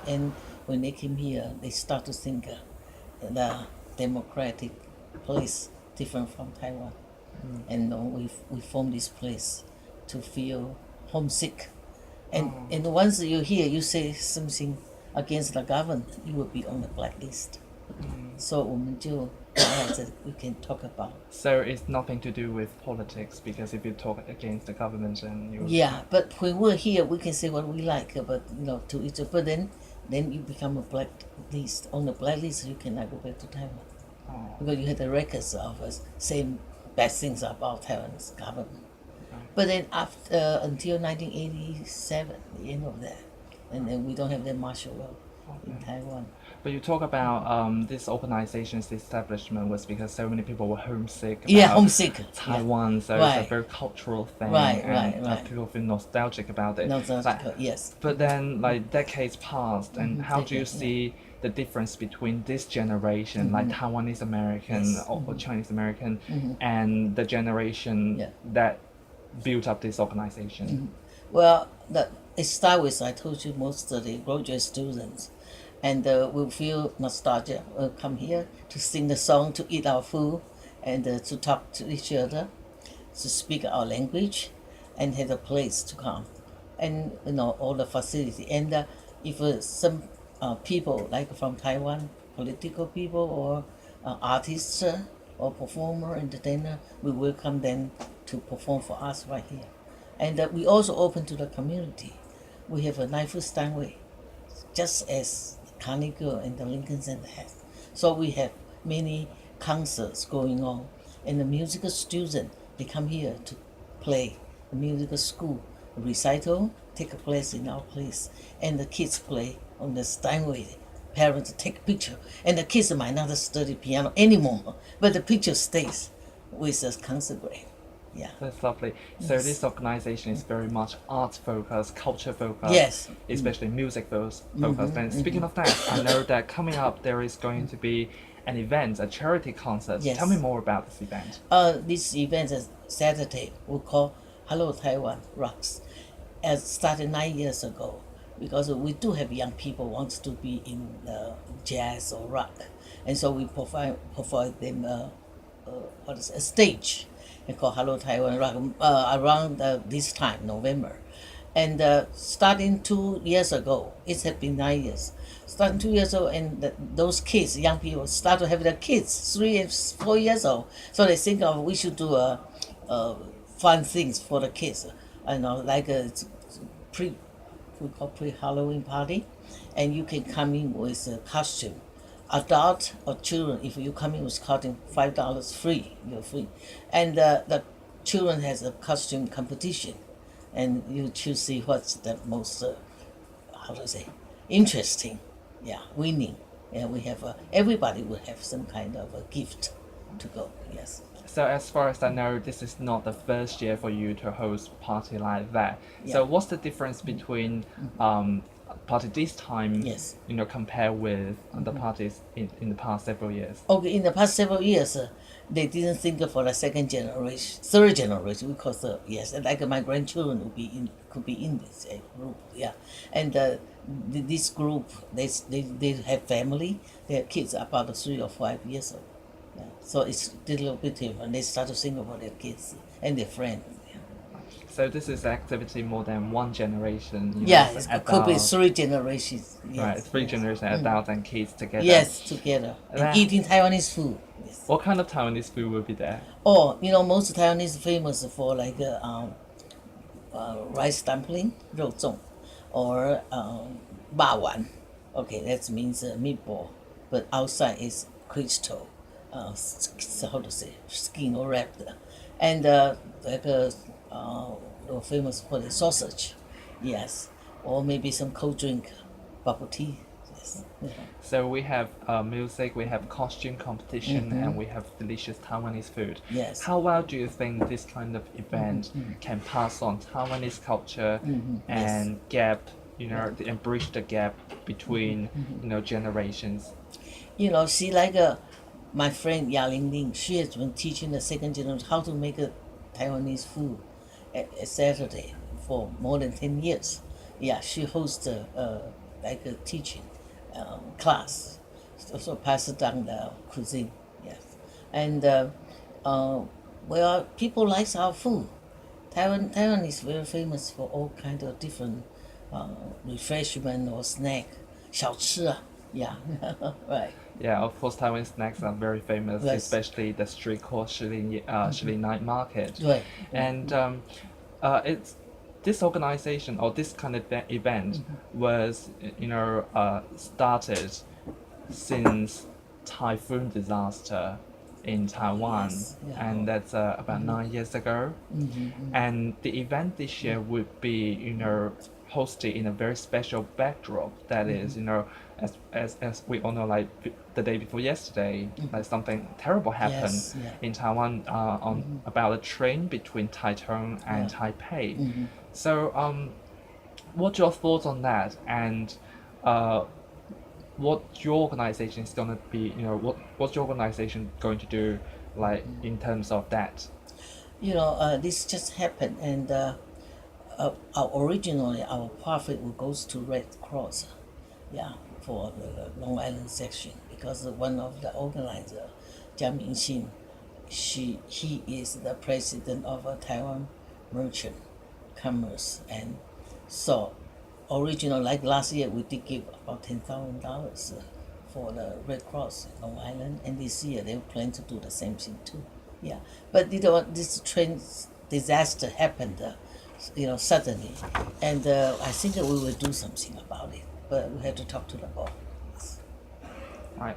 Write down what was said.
And when they came here, they start to think the democratic place different from Taiwan. And we formed this place to feel homesick. And once you're here, you say something against the government, you will be on the blacklist. So 我们就来这里 we can talk about. So it's nothing to do with politics because if you talk against the government and you Yeah, but when we're here, we can say what we like, but to each other. But then you become a blacklist. On the blacklist, you cannot go back to Taiwan because you had the records of saying bad things about Taiwan's government. But then after until 1987, the end of that, and then we don't have that martial law in Taiwan. But you talk about this organization's establishment was because so many people were homesick Yeah, about homesick. Taiwan, so Right. it's a very cultural thing, Right, and right. people feel nostalgic about it. Nostalgic, yes. But then, like decades passed, and how do you Decades, see the difference between this generation, like Taiwanese American Yes. or Chinese American, and the generation that built up this organization? Well, it starts with, I told you, most of the graduate students. And we'll feel nostalgia. We'll come here to sing the song, to eat our food, and to talk to each other, to speak our language, and have a place to come. And, all the facility. And if some people, like from Taiwan, political people or artists or performer, entertainer, we welcome them to perform for us right here. And we also open to the community. We have a Naifu Steinway, just as Carnegie and the Lincoln Center have. So we have many concerts going on. And the musical students, they come here to play. The musical school recital take place in our place. And the kids play on the Steinway. Parents take a picture. And the kids might not study piano anymore, but the picture stays with the concert grade. Yeah. That's lovely. So this organization is very much art focused, culture focused, Yes. especially music focused. And speaking of that, I know that coming up there is going to be an event, a charity concert. Yes. Tell me more about this event. This event is Saturday. We call Hello Taiwan Rocks. It started 9 years ago because we do have young people wants to be in jazz or rock, and so we provide them a stage. They call Hello Taiwan Rock around this time, November. And starting 2 years ago, it had been 9 years. Starting 2 years old, and those kids, young people, start to have their kids, 3 and 4 years old. So they think of we should do fun things for the kids, like a we call pre-Halloween party, and you can come in with a costume. Adult or children, if you come in with costume, $5 free, you're free. And the children has a costume competition, and you choose see what's the most, interesting, winning. And we have everybody will have some kind of a gift to go. Yes. So as far as I know, this is not the first year for you to host a party like that. Yeah. So what's the difference between party this time, Yes. compare with the parties in the past several years? Okay, in the past several years, they didn't think for the second generation, third generation. We call third. Yes, and like my grandchildren could be in this group. Yeah, and this group they have family. They have kids about 3 or 5 years old. Yeah. So it's a little bit different. They start to think about their kids and their friends. So this is activity more than one generation. Yeah, it could be adults. 3 generations. Yes. Right, 3 generations, adults and kids together. Yes, together. And That- eating Taiwanese food. Yes. What kind of Taiwanese food will be there? Or, most Taiwanese famous for like rice dumpling, 肉粽, or ba Okay, that means meatball. But outside is crystal, how to say, skin or wrapped. And like famous for the sausage, yes. Or maybe some cold drink, bubble tea. Yes. Yeah. So we have music, we have costume competition, and we have delicious Taiwanese food. Yes. How well do you think this kind of event can pass on Taiwanese culture and and bridge the gap between generations? See, like my friend Ya Ling, she has been teaching the second generation how to make a Taiwanese food at Saturday for more than 10 years. Yeah, she hosts like a teaching class, also pass down the cuisine. Yes, and well, people like our food. Taiwan is very famous for all kind of different refreshment or snack, 小吃啊, yeah, right. Yeah, of course, Taiwan snacks are very famous, Yes. especially the street called Shili Night Market. Right. And it's this organization or this kind of event was, started since typhoon disaster in Taiwan, Yes, yeah. and that's about 9 years ago. And the event this year would be, hosted in a very special backdrop. That is, as we all know, like the day before yesterday, like something terrible happened Yes, yeah. in Taiwan on about a train between Taichung and Taipei. So, what's your thoughts on that? And what your organization is going to be, what's your organization going to do, like in terms of that? This just happened, and originally our profit will goes to Red Cross, yeah, for the Long Island section, because one of the organizer, Jiang Mingxin, he is the president of a Taiwan Merchant Commerce, and so original, like last year we did give about $10,000 for the Red Cross in Long Island, and this year they plan to do the same thing too. Yeah, but this train disaster happened, suddenly, and I think that we will do something about it, but we have to talk to the board. Right.